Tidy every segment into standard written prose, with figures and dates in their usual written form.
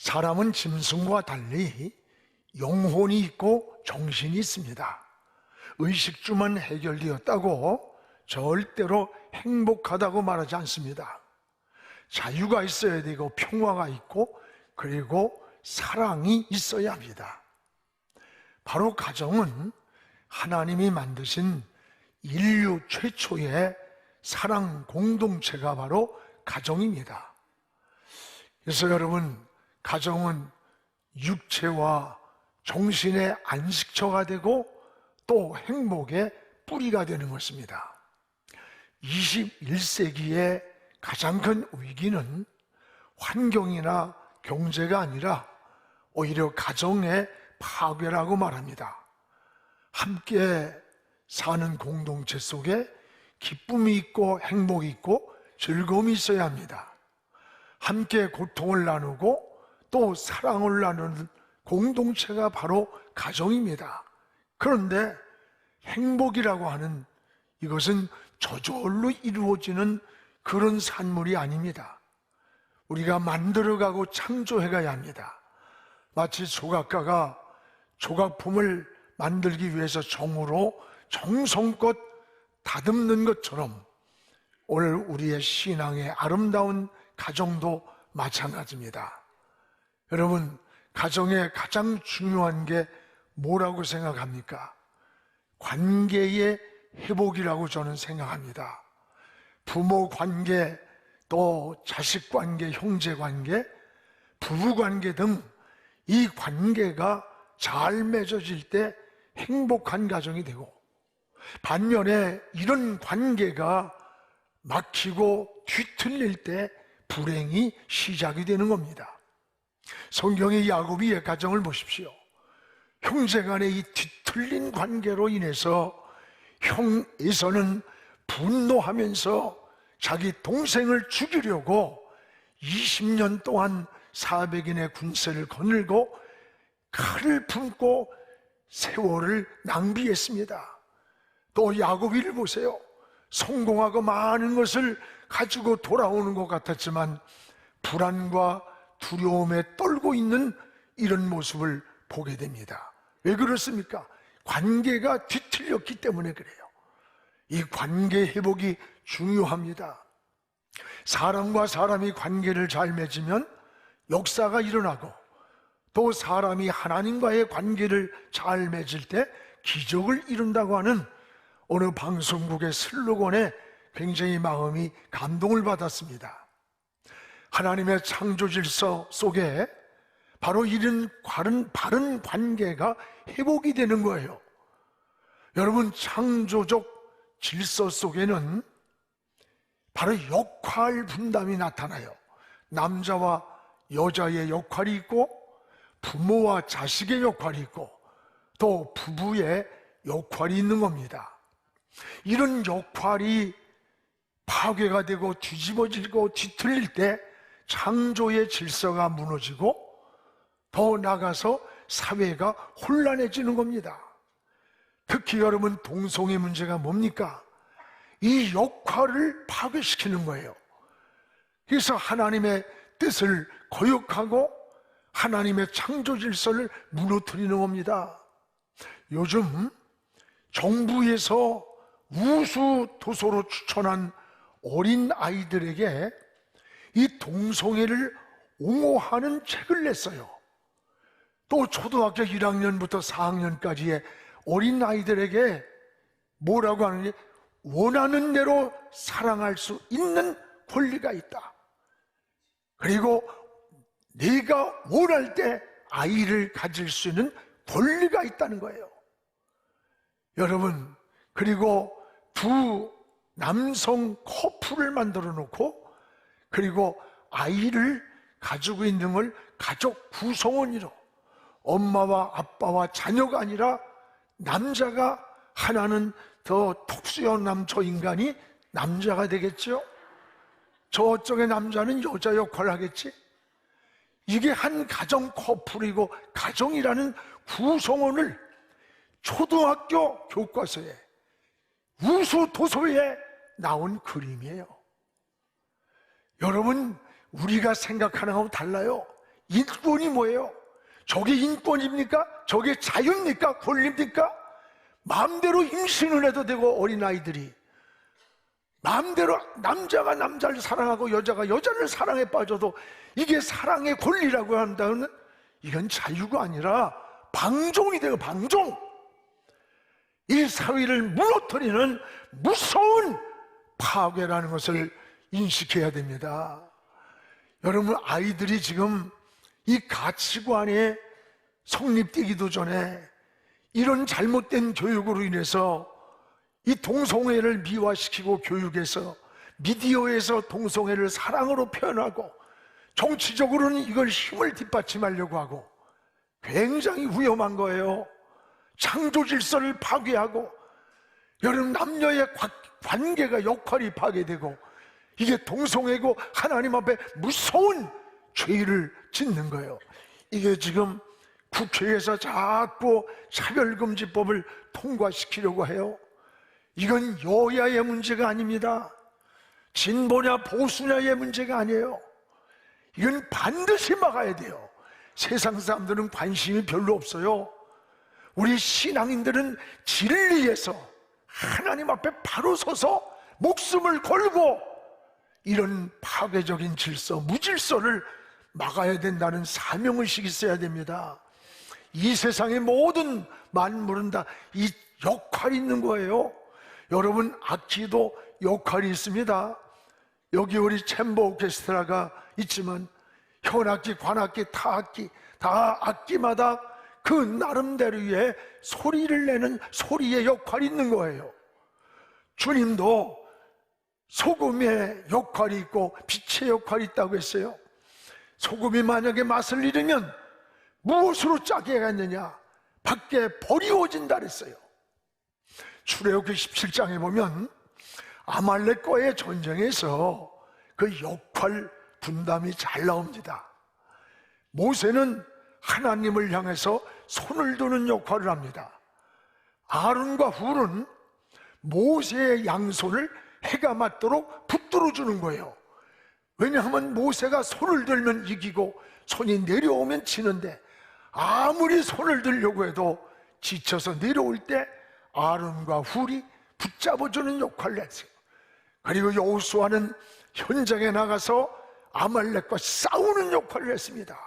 사람은 짐승과 달리 영혼이 있고 정신이 있습니다. 의식주만 해결되었다고 절대로 행복하다고 말하지 않습니다. 자유가 있어야 되고 평화가 있고 그리고 사랑이 있어야 합니다. 바로 가정은 하나님이 만드신 인류 최초의 사랑 공동체가 바로 가정입니다. 그래서 여러분, 가정은 육체와 정신의 안식처가 되고 또 행복의 뿌리가 되는 것입니다. 21세기의 가장 큰 위기는 환경이나 경제가 아니라 오히려 가정의 파괴라고 말합니다. 함께 사는 공동체 속에 기쁨이 있고 행복이 있고 즐거움이 있어야 합니다. 함께 고통을 나누고 또 사랑을 나누는 공동체가 바로 가정입니다. 그런데 행복이라고 하는 이것은 저절로 이루어지는 그런 산물이 아닙니다. 우리가 만들어가고 창조해가야 합니다. 마치 조각가가 조각품을 만들기 위해서 정으로 정성껏 다듬는 것처럼 오늘 우리의 신앙의 아름다운 가정도 마찬가지입니다. 여러분, 가정의 가장 중요한 게 뭐라고 생각합니까? 관계의 회복이라고 저는 생각합니다. 부모 관계, 또 자식 관계, 형제 관계, 부부 관계 등 이 관계가 잘 맺어질 때 행복한 가정이 되고, 반면에 이런 관계가 막히고 뒤틀릴 때 불행이 시작이 되는 겁니다. 성경의 야곱의 가정을 보십시오. 형제간의 이 뒤틀린 관계로 인해서 형 에서는 분노하면서 자기 동생을 죽이려고 20년 동안 400인의 군세를 거늘고 칼을 품고 세월을 낭비했습니다. 또 야곱이를 보세요. 성공하고 많은 것을 가지고 돌아오는 것 같았지만 불안과 두려움에 떨고 있는 이런 모습을 보게 됩니다. 왜 그렇습니까? 관계가 뒤틀렸기 때문에 그래요. 이 관계 회복이 중요합니다. 사람과 사람이 관계를 잘 맺으면 역사가 일어나고, 또 사람이 하나님과의 관계를 잘 맺을 때 기적을 이룬다고 하는 어느 방송국의 슬로건에 굉장히 마음이 감동을 받았습니다. 하나님의 창조 질서 속에 바로 이런 바른 관계가 회복이 되는 거예요. 여러분, 창조적 질서 속에는 바로 역할 분담이 나타나요. 남자와 여자의 역할이 있고, 부모와 자식의 역할이 있고, 또 부부의 역할이 있는 겁니다. 이런 역할이 파괴가 되고 뒤집어지고 뒤틀릴 때 창조의 질서가 무너지고, 더 나아가서 사회가 혼란해지는 겁니다. 특히 여러분, 동성애 문제가 뭡니까? 이 역할을 파괴시키는 거예요. 그래서 하나님의 뜻을 거역하고 하나님의 창조 질서를 무너뜨리는 겁니다. 요즘 정부에서 우수 도서로 추천한 어린 아이들에게 이 동성애를 옹호하는 책을 냈어요. 또 초등학교 1학년부터 4학년까지의 어린 아이들에게 뭐라고 하느냐, 원하는 대로 사랑할 수 있는 권리가 있다. 그리고 내가 원할 때 아이를 가질 수 있는 권리가 있다는 거예요. 여러분, 그리고 두 남성 커플을 만들어 놓고, 그리고 아이를 가지고 있는 걸 가족 구성원으로, 엄마와 아빠와 자녀가 아니라 남자가 하나는 더 톡수연남, 저 인간이 남자가 되겠죠? 저쪽의 남자는 여자 역할을 하겠지? 이게 한 가정 커플이고, 가정이라는 구성원을 초등학교 교과서에, 우수 도서에 나온 그림이에요. 여러분, 우리가 생각하는 것하고 달라요. 인권이 뭐예요? 저게 인권입니까? 저게 자유입니까? 권리입니까? 마음대로 임신을 해도 되고, 어린아이들이 마음대로 남자가 남자를 사랑하고 여자가 여자를 사랑에 빠져도 이게 사랑의 권리라고 한다면 이건 자유가 아니라 방종이 되고, 방종! 이 사회를 무너뜨리는 무서운 파괴라는 것을 인식해야 됩니다. 여러분, 아이들이 지금 이 가치관에 성립되기도 전에 이런 잘못된 교육으로 인해서 이 동성애를 미화시키고, 교육에서, 미디어에서 동성애를 사랑으로 표현하고, 정치적으로는 이걸 힘을 뒷받침하려고 하고, 굉장히 위험한 거예요. 창조 질서를 파괴하고, 여러분, 남녀의 관계가, 역할이 파괴되고, 이게 동성애고 하나님 앞에 무서운 죄를 짓는 거예요. 이게 지금 국회에서 자꾸 차별금지법을 통과시키려고 해요. 이건 여야의 문제가 아닙니다. 진보냐 보수냐의 문제가 아니에요. 이건 반드시 막아야 돼요. 세상 사람들은 관심이 별로 없어요. 우리 신앙인들은 진리에서 하나님 앞에 바로 서서 목숨을 걸고 이런 파괴적인 질서, 무질서를 막아야 된다는 사명의식이 있어야 됩니다. 이 세상의 모든 만물은 다 이 역할이 있는 거예요. 여러분, 악기도 역할이 있습니다. 여기 우리 챔버 오케스트라가 있지만 현악기, 관악기, 타악기, 다 악기마다 그 나름대로의 소리를 내는 소리의 역할이 있는 거예요. 주님도 소금의 역할이 있고 빛의 역할이 있다고 했어요. 소금이 만약에 맛을 잃으면 무엇으로 짜게 하겠느냐? 밖에 버리워진다 그랬어요. 출애굽기 17장에 보면 아말렉과의 전쟁에서 그 역할 분담이 잘 나옵니다. 모세는 하나님을 향해서 손을 드는 역할을 합니다. 아론과 훌은 모세의 양손을 해가 맞도록 붙들어 주는 거예요. 왜냐하면 모세가 손을 들면 이기고 손이 내려오면 지는데, 아무리 손을 들려고 해도 지쳐서 내려올 때 아론과 훌이 붙잡아주는 역할을 했어요. 그리고 여호수아는 현장에 나가서 아말렉과 싸우는 역할을 했습니다.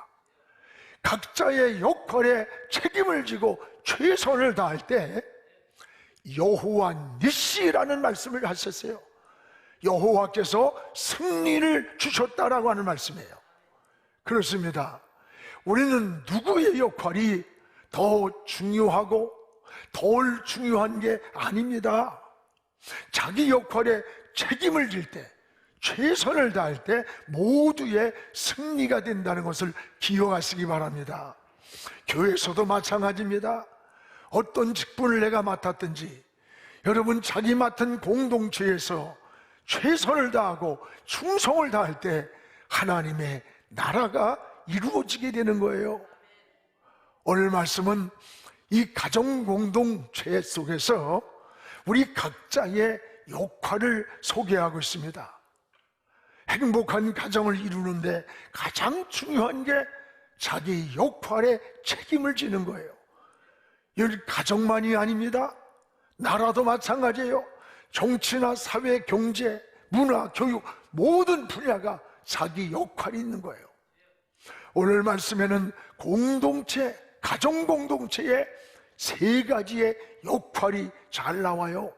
각자의 역할에 책임을 지고 최선을 다할 때 여호와 니시라는 말씀을 하셨어요. 여호와께서 승리를 주셨다라고 하는 말씀이에요. 그렇습니다. 우리는 누구의 역할이 더 중요하고 덜 중요한 게 아닙니다. 자기 역할에 책임을 질 때, 최선을 다할 때 모두의 승리가 된다는 것을 기억하시기 바랍니다. 교회에서도 마찬가지입니다. 어떤 직분을 내가 맡았든지 여러분, 자기 맡은 공동체에서 최선을 다하고 충성을 다할 때 하나님의 나라가 이루어지게 되는 거예요. 오늘 말씀은 이 가정 공동체 속에서 우리 각자의 역할을 소개하고 있습니다. 행복한 가정을 이루는데 가장 중요한 게 자기 역할에 책임을 지는 거예요. 이 가정만이 아닙니다. 나라도 마찬가지예요. 정치나 사회, 경제, 문화, 교육 모든 분야가 자기 역할이 있는 거예요. 오늘 말씀에는 공동체, 가정 공동체의 세 가지의 역할이 잘 나와요.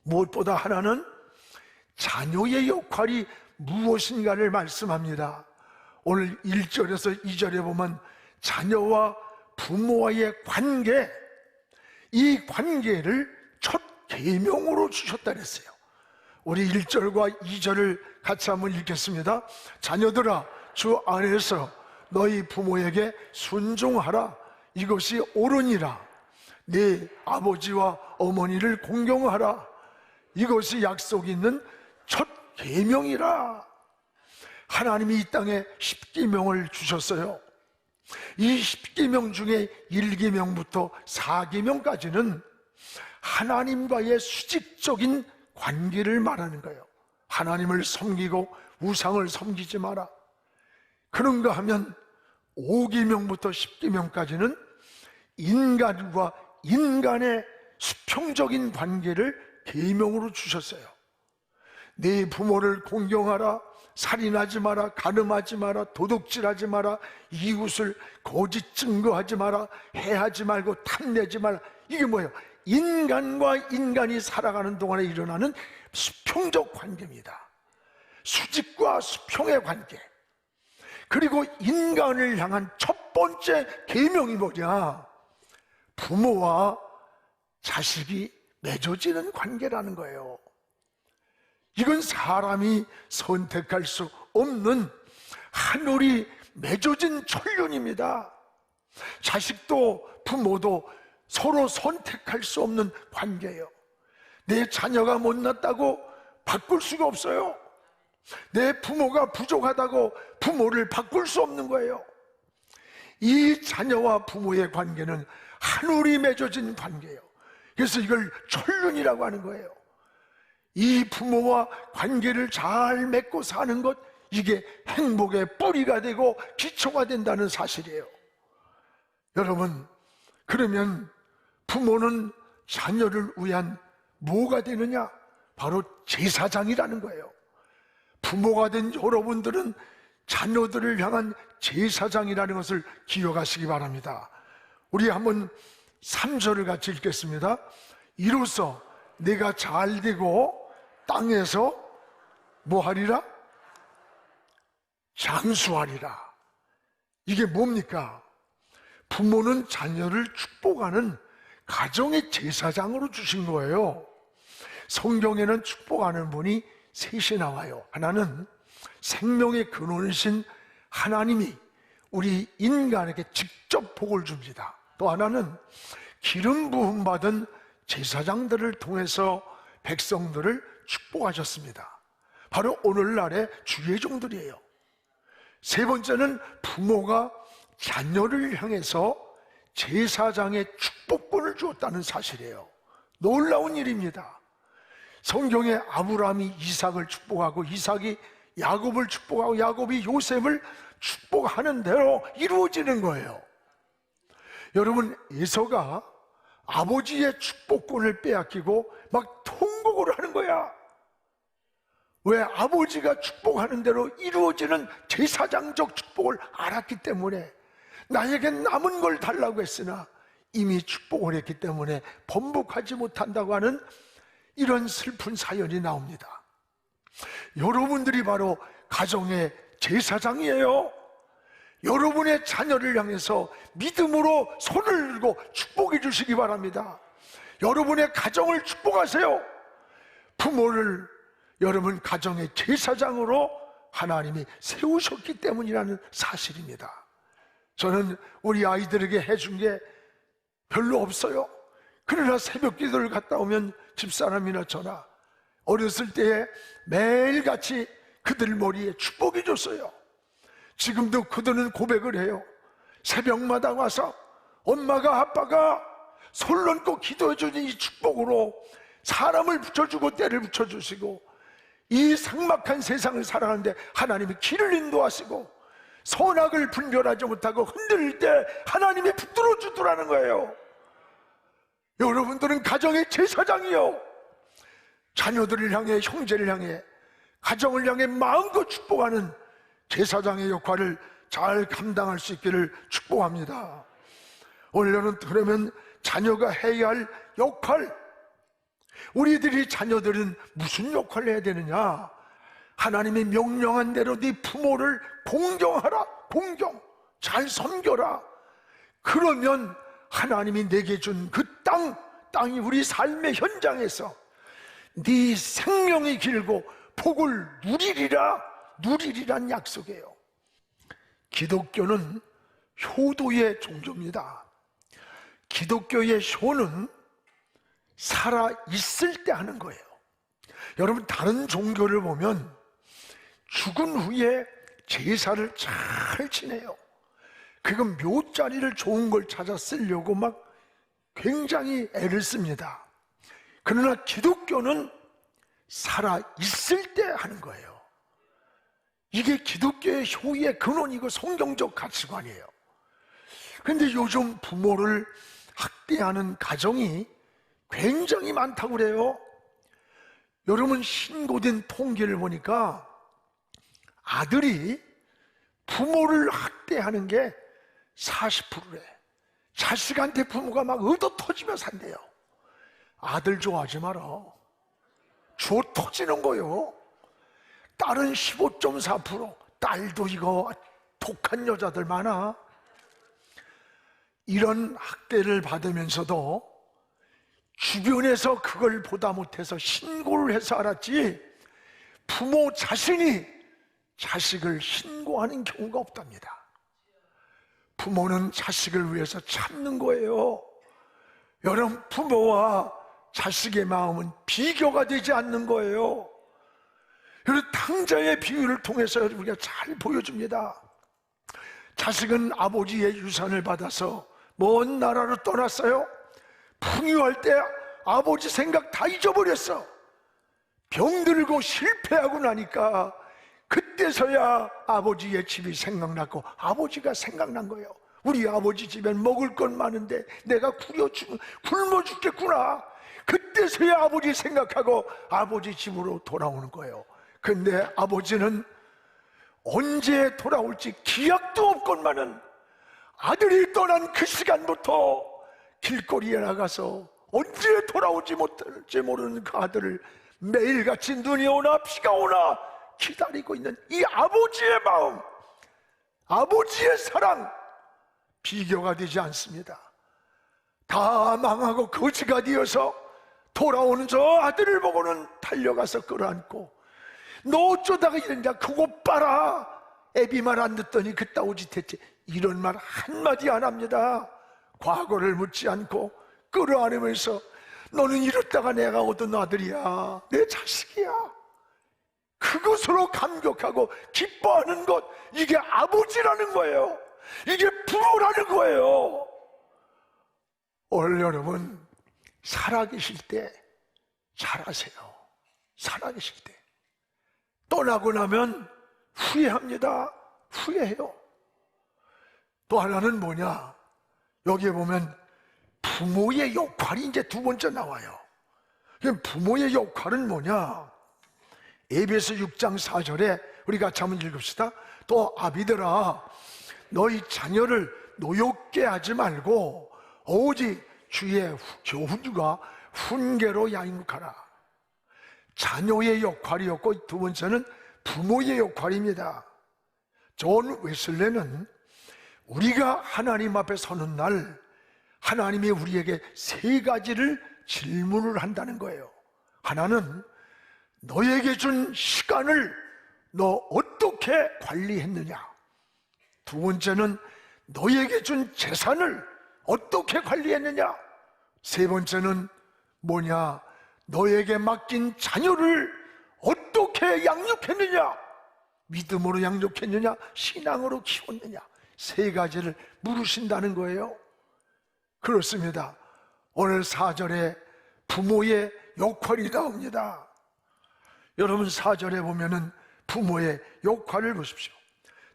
무엇보다 하나는 자녀의 역할이 무엇인가를 말씀합니다. 오늘 1절에서 2절에 보면 자녀와 부모와의 관계, 이 관계를 첫 계명으로 주셨다 그랬어요. 우리 1절과 2절을 같이 한번 읽겠습니다. 자녀들아, 주 안에서 너희 부모에게 순종하라. 이것이 옳으니라. 네 아버지와 어머니를 공경하라. 이것이 약속 있는 첫 계명이라. 하나님이 이 땅에 10계명을 주셨어요. 이 10계명 중에 1계명부터 4계명까지는 하나님과의 수직적인 관계를 말하는 거예요. 하나님을 섬기고 우상을 섬기지 마라. 그런가 하면 5계명부터 10계명까지는 인간과 인간의 수평적인 관계를 계명으로 주셨어요. 네 부모를 공경하라, 살인하지 마라, 간음하지 마라, 도둑질하지 마라, 이웃을 거짓 증거하지 마라, 해하지 말고 탐내지 마라. 이게 뭐예요? 인간과 인간이 살아가는 동안에 일어나는 수평적 관계입니다. 수직과 수평의 관계. 그리고 인간을 향한 첫 번째 계명이 뭐냐? 부모와 자식이 맺어지는 관계라는 거예요. 이건 사람이 선택할 수 없는 하늘이 맺어진 천륜입니다. 자식도 부모도 서로 선택할 수 없는 관계예요. 내 자녀가 못났다고 바꿀 수가 없어요. 내 부모가 부족하다고 부모를 바꿀 수 없는 거예요. 이 자녀와 부모의 관계는 하늘이 맺어진 관계예요. 그래서 이걸 천륜이라고 하는 거예요. 이 부모와 관계를 잘 맺고 사는 것, 이게 행복의 뿌리가 되고 기초가 된다는 사실이에요. 여러분, 그러면 부모는 자녀를 위한 뭐가 되느냐? 바로 제사장이라는 거예요. 부모가 된 여러분들은 자녀들을 향한 제사장이라는 것을 기억하시기 바랍니다. 우리 한번 3절을 같이 읽겠습니다. 이로써 내가 잘 되고 땅에서 뭐 하리라? 장수하리라. 이게 뭡니까? 부모는 자녀를 축복하는 가정의 제사장으로 주신 거예요. 성경에는 축복하는 분이 셋이 나와요. 하나는 생명의 근원이신 하나님이 우리 인간에게 직접 복을 줍니다. 또 하나는 기름 부음 받은 제사장들을 통해서 백성들을 축복하셨습니다. 바로 오늘날의 주의 종들이에요. 세 번째는 부모가 자녀를 향해서 제사장의 축복권을 주었다는 사실이에요. 놀라운 일입니다. 성경에 아브라함이 이삭을 축복하고 이삭이 야곱을 축복하고 야곱이 요셉을 축복하는 대로 이루어지는 거예요. 여러분, 에서가 아버지의 축복권을 빼앗기고 막 통곡을 하는 거야. 왜? 아버지가 축복하는 대로 이루어지는 제사장적 축복을 알았기 때문에. 나에게 남은 걸 달라고 했으나 이미 축복을 했기 때문에 번복하지 못한다고 하는 이런 슬픈 사연이 나옵니다. 여러분들이 바로 가정의 제사장이에요. 여러분의 자녀를 향해서 믿음으로 손을 들고 축복해 주시기 바랍니다. 여러분의 가정을 축복하세요. 부모를 여러분 가정의 제사장으로 하나님이 세우셨기 때문이라는 사실입니다. 저는 우리 아이들에게 해준 게 별로 없어요. 그러나 새벽 기도를 갔다 오면 집사람이나 저나 어렸을 때에 매일같이 그들 머리에 축복해 줬어요. 지금도 그들은 고백을 해요. 새벽마다 와서 엄마가 아빠가 손 얹고 기도해 주는 이 축복으로 사람을 붙여주고 때를 붙여주시고 이 삭막한 세상을 살아가는데 하나님이 길을 인도하시고 선악을 분별하지 못하고 흔들릴 때 하나님이 붙들어 주더라는 거예요. 여러분들은 가정의 제사장이요, 자녀들을 향해, 형제를 향해, 가정을 향해 마음껏 축복하는 제사장의 역할을 잘 감당할 수 있기를 축복합니다. 오늘은 그러면 자녀가 해야 할 역할, 우리들이 자녀들은 무슨 역할을 해야 되느냐? 하나님이 명령한 대로 네 부모를 공경하라. 공경, 잘 섬겨라. 그러면 하나님이 내게 준 그 땅이 우리 삶의 현장에서 네 생명이 길고 복을 누리리란 약속이에요. 기독교는 효도의 종교입니다. 기독교의 효는 살아있을 때 하는 거예요. 여러분, 다른 종교를 보면 죽은 후에 제사를 잘 지내요. 그건 묘자리를 좋은 걸 찾아 쓰려고 막 굉장히 애를 씁니다. 그러나 기독교는 살아있을 때 하는 거예요. 이게 기독교의 효의의 근원이고 성경적 가치관이에요. 그런데 요즘 부모를 학대하는 가정이 굉장히 많다고 그래요. 여러분, 신고된 통계를 보니까 아들이 부모를 학대하는 게 40%래. 자식한테 부모가 막 얻어 터지며 산대요. 아들 좋아하지 마라. 주워 터지는 거요. 딸은 15.4%. 딸도 이거 독한 여자들 많아. 이런 학대를 받으면서도 주변에서 그걸 보다 못해서 신고를 해서 알았지, 부모 자신이 자식을 신고하는 경우가 없답니다. 부모는 자식을 위해서 참는 거예요. 여러분, 부모와 자식의 마음은 비교가 되지 않는 거예요. 여러분, 탕자의 비유를 통해서 우리가 잘 보여줍니다. 자식은 아버지의 유산을 받아서 먼 나라로 떠났어요. 풍요할 때 아버지 생각 다 잊어버렸어. 병들고 실패하고 나니까 그때서야 아버지의 집이 생각났고 아버지가 생각난 거예요. 우리 아버지 집엔 먹을 건 많은데 내가 굶어 죽겠구나. 그때서야 아버지 생각하고 아버지 집으로 돌아오는 거예요. 근데 아버지는 언제 돌아올지 기약도 없건만은 아들이 떠난 그 시간부터 길거리에 나가서 언제 돌아오지 못할지 모르는 그 아들을 매일같이 눈이 오나 비가 오나 기다리고 있는 이 아버지의 마음, 아버지의 사랑, 비교가 되지 않습니다. 다 망하고 거지가 되어서 돌아오는 저 아들을 보고는 달려가서 끌어안고, 너 어쩌다가 이랬냐, 그거 봐라, 애비 말 안 듣더니 그따위 짓 했지, 이런 말 한마디 안 합니다. 과거를 묻지 않고 끌어안으면서 너는 이렇다가 내가 얻은 아들이야, 내 자식이야, 그것으로 감격하고 기뻐하는 것, 이게 아버지라는 거예요. 이게 부모라는 거예요. 오늘 여러분, 살아계실 때 잘하세요. 살아계실 때. 떠나고 나면 후회합니다. 후회해요. 또 하나는 뭐냐, 여기에 보면 부모의 역할이 이제 두 번째 나와요. 부모의 역할은 뭐냐, 에베소 6장 4절에 우리 같이 한번 읽읍시다. 또 아비들아, 너희 자녀를 노엽게 하지 말고 오직 주의 교훈과 훈계로 양육하라. 자녀의 역할이었고, 두 번째는 부모의 역할입니다. 존 웨슬레는 우리가 하나님 앞에 서는 날 하나님이 우리에게 세 가지를 질문을 한다는 거예요. 하나는 너에게 준 시간을 너 어떻게 관리했느냐. 두 번째는 너에게 준 재산을 어떻게 관리했느냐. 세 번째는 뭐냐, 너에게 맡긴 자녀를 어떻게 양육했느냐. 믿음으로 양육했느냐, 신앙으로 키웠느냐. 세 가지를 물으신다는 거예요. 그렇습니다. 오늘 4절에 부모의 역할이 나옵니다. 여러분, 4절에 보면은 부모의 역할을 보십시오.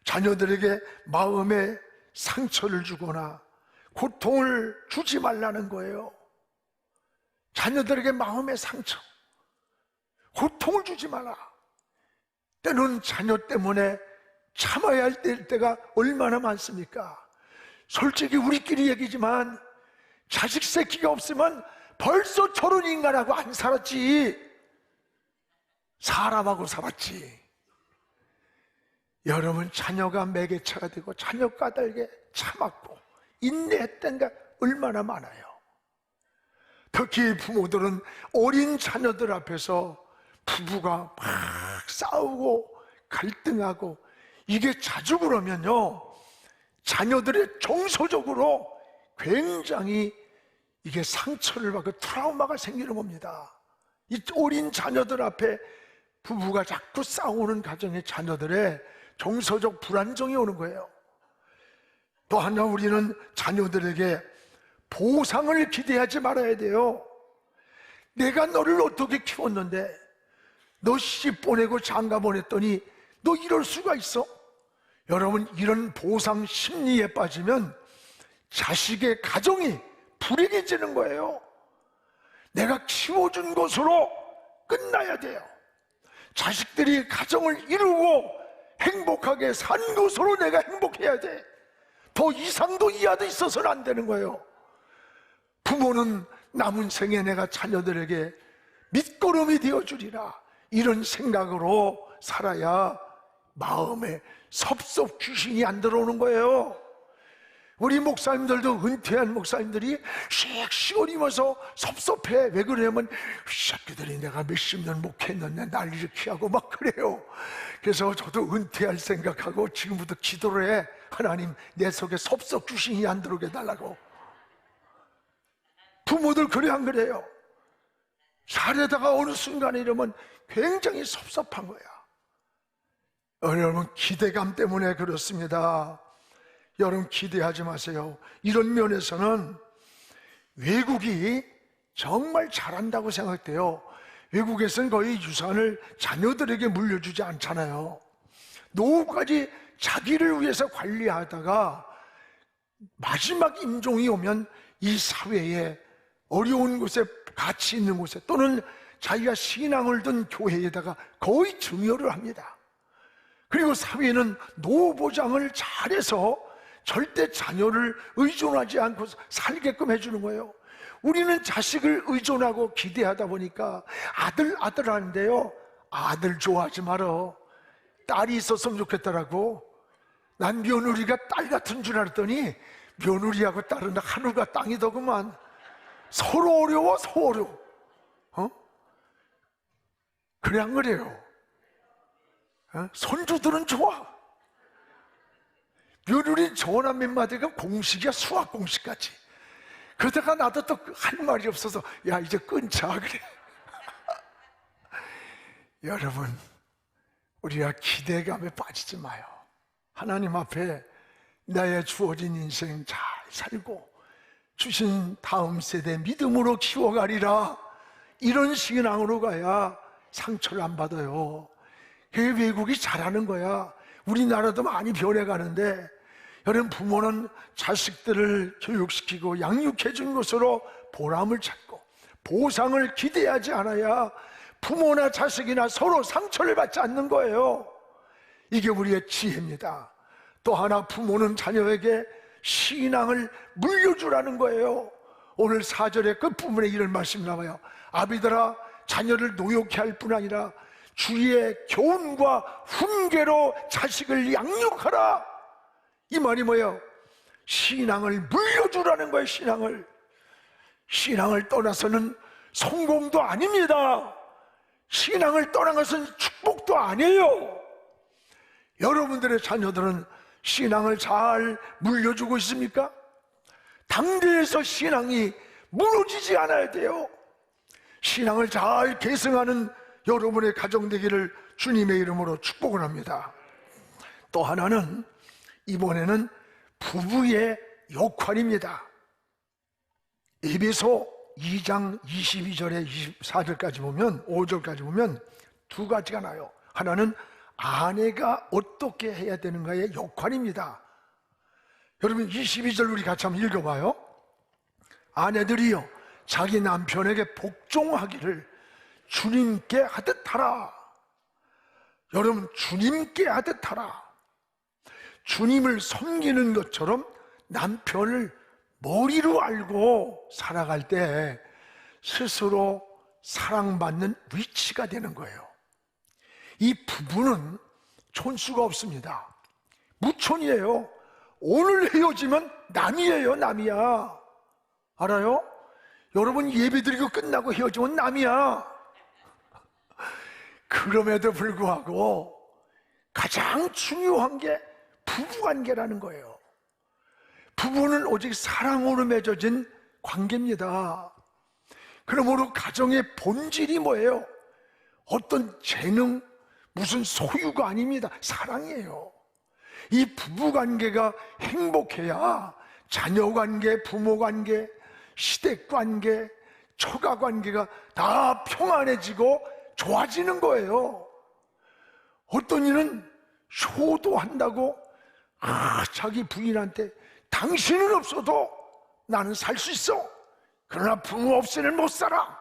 자녀들에게 마음에 상처를 주거나 고통을 주지 말라는 거예요. 자녀들에게 마음의 상처, 고통을 주지 마라. 때는 자녀 때문에 참아야 할 때가 얼마나 많습니까? 솔직히 우리끼리 얘기지만 자식 새끼가 없으면 벌써 저런 인간하고 안 살았지, 사람하고 살았지. 여러분, 자녀가 매개체가 되고 자녀 까닭에 참았고 인내했던 게 얼마나 많아요. 특히 부모들은 어린 자녀들 앞에서 부부가 막 싸우고 갈등하고, 이게 자주 그러면요, 자녀들의 정서적으로 굉장히 이게 상처를 받고 트라우마가 생기는 겁니다. 이 어린 자녀들 앞에 부부가 자꾸 싸우는 가정의 자녀들의 정서적 불안정이 오는 거예요. 또 하나, 우리는 자녀들에게 보상을 기대하지 말아야 돼요. 내가 너를 어떻게 키웠는데, 너 시집 보내고 장가 보냈더니 너 이럴 수가 있어? 여러분, 이런 보상 심리에 빠지면 자식의 가정이 불행해지는 거예요. 내가 키워준 것으로 끝나야 돼요. 자식들이 가정을 이루고 행복하게 산 것으로 내가 행복해야 돼. 더 이상도 이하도 있어서는 안 되는 거예요. 부모는 남은 생에 내가 자녀들에게 밑거름이 되어주리라, 이런 생각으로 살아야 마음에 섭섭 귀신이 안 들어오는 거예요. 우리 목사님들도, 은퇴한 목사님들이 시골이면서 섭섭해. 왜 그러냐면 이 새끼들이 내가 몇십 년 목회했는데 날 이렇게 하고 막 그래요. 그래서 저도 은퇴할 생각하고 지금부터 기도를 해. 하나님, 내 속에 섭섭 귀신이 안 들어오게 해달라고. 부모들 그래 안 그래요? 살다가 어느 순간에 이러면 굉장히 섭섭한 거야. 여러분, 기대감 때문에 그렇습니다. 여러분, 기대하지 마세요. 이런 면에서는 외국이 정말 잘한다고 생각돼요. 외국에서는 거의 유산을 자녀들에게 물려주지 않잖아요. 노후까지 자기를 위해서 관리하다가 마지막 임종이 오면 이 사회에 어려운 곳에, 가치 있는 곳에, 또는 자기가 신앙을 둔 교회에다가 거의 증여를 합니다. 그리고 사회는 노후 보장을 잘해서 절대 자녀를 의존하지 않고 살게끔 해주는 거예요. 우리는 자식을 의존하고 기대하다 보니까 아들 하는데요, 아들 좋아하지 말어. 딸이 있었으면 좋겠더라고. 난 며느리가 딸 같은 줄 알았더니 며느리하고 딸은 하늘과 땅이더구만. 서로 어려워, 서로 어려워. 그래 안 그래요? 손주들은 좋아. 며느리 전화 몇 마디가 공식이야, 수학 공식까지. 그러다가 나도 또 할 말이 없어서 야, 이제 끊자 그래. 여러분, 우리가 기대감에 빠지지 마요. 하나님 앞에 나의 주어진 인생 잘 살고 주신 다음 세대 믿음으로 키워가리라, 이런 신앙으로 가야 상처를 안 받아요. 외국이 잘하는 거야. 우리나라도 많이 변해가는데, 여러분, 부모는 자식들을 교육시키고 양육해 준 것으로 보람을 찾고 보상을 기대하지 않아야 부모나 자식이나 서로 상처를 받지 않는 거예요. 이게 우리의 지혜입니다. 또 하나, 부모는 자녀에게 신앙을 물려주라는 거예요. 오늘 4절의 끝부분에 이런 말씀 나와요. 아비들아, 자녀를 노엽게 할 뿐 아니라 주의 교훈과 훈계로 자식을 양육하라. 이 말이 뭐예요? 신앙을 물려주라는 거예요. 신앙을 떠나서는 성공도 아닙니다. 신앙을 떠난 것은 축복도 아니에요. 여러분들의 자녀들은 신앙을 잘 물려주고 있습니까? 당대에서 신앙이 무너지지 않아야 돼요. 신앙을 잘 계승하는 여러분의 가정 되기를 주님의 이름으로 축복을 합니다. 또 하나는, 이번에는 부부의 역할입니다. 에베소 2장 22절에 24절까지 보면, 5절까지 보면 두 가지가 나요. 하나는 아내가 어떻게 해야 되는가의 역할입니다. 여러분, 22절 우리 같이 한번 읽어봐요. 아내들이여, 자기 남편에게 복종하기를 주님께 하듯 하라. 여러분, 주님께 하듯 하라. 주님을 섬기는 것처럼 남편을 머리로 알고 살아갈 때 스스로 사랑받는 위치가 되는 거예요. 이 부부는 촌수가 없습니다. 무촌이에요. 오늘 헤어지면 남이에요. 남이야. 알아요? 여러분, 예배드리고 끝나고 헤어지면 남이야. 그럼에도 불구하고 가장 중요한 게 부부관계라는 거예요. 부부는 오직 사랑으로 맺어진 관계입니다. 그러므로 가정의 본질이 뭐예요? 어떤 재능, 무슨 소유가 아닙니다. 사랑이에요. 이 부부관계가 행복해야 자녀관계, 부모관계, 시댁관계, 처가관계가 다 평안해지고 좋아지는 거예요. 어떤 이는 효도한다고 자기 부인한테 당신은 없어도 나는 살 수 있어. 그러나 부모 없이는 못 살아.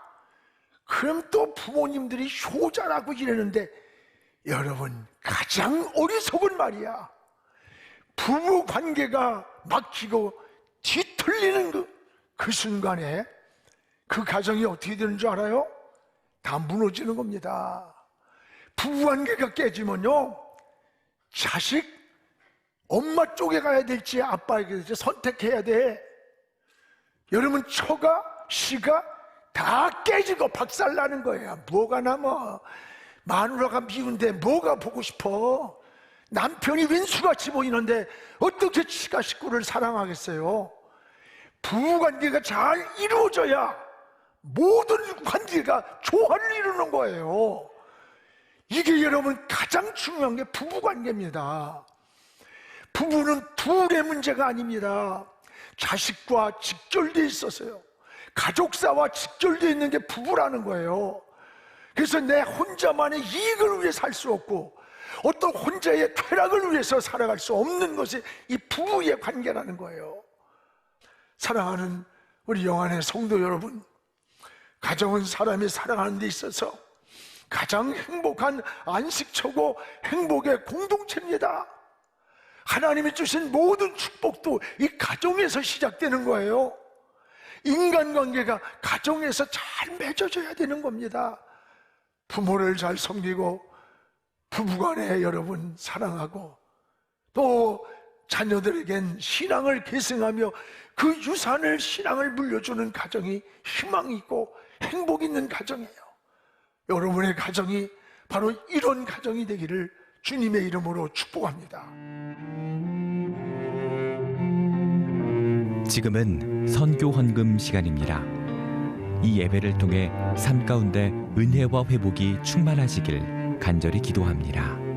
그럼 또 부모님들이 효자라고 이러는데, 여러분, 가장 어리석은 말이야. 부부 관계가 막히고 뒤틀리는 그 순간에 그 가정이 어떻게 되는 줄 알아요? 다 무너지는 겁니다. 부부 관계가 깨지면요, 자식, 엄마 쪽에 가야 될지 아빠에게 될지 선택해야 돼. 여러분, 처가, 시가 다 깨지고 박살나는 거예요. 뭐가 남아? 마누라가 미운데 뭐가 보고 싶어? 남편이 왼수같이 보이는데 어떻게 치가 식구를 사랑하겠어요? 부부관계가 잘 이루어져야 모든 관계가 조화를 이루는 거예요. 이게 여러분 가장 중요한 게 부부관계입니다. 부부는 둘의 문제가 아닙니다. 자식과 직결되어 있어서요. 가족사와 직결되어 있는 게 부부라는 거예요. 그래서 내 혼자만의 이익을 위해 살 수 없고 어떤 혼자의 쾌락을 위해서 살아갈 수 없는 것이 이 부부의 관계라는 거예요. 사랑하는 우리 영안의 성도 여러분, 가정은 사람이 살아가는 데 있어서 가장 행복한 안식처고 행복의 공동체입니다. 하나님이 주신 모든 축복도 이 가정에서 시작되는 거예요. 인간관계가 가정에서 잘 맺어져야 되는 겁니다. 부모를 잘 섬기고 부부간에 여러분 사랑하고 또 자녀들에겐 신앙을 계승하며 그 유산을 신앙을 물려주는 가정이 희망이 있고 행복 있는 가정이에요. 여러분의 가정이 바로 이런 가정이 되기를 주님의 이름으로 축복합니다. 지금은 선교 헌금 시간입니다. 이 예배를 통해 삶 가운데 은혜와 회복이 충만하시길 간절히 기도합니다.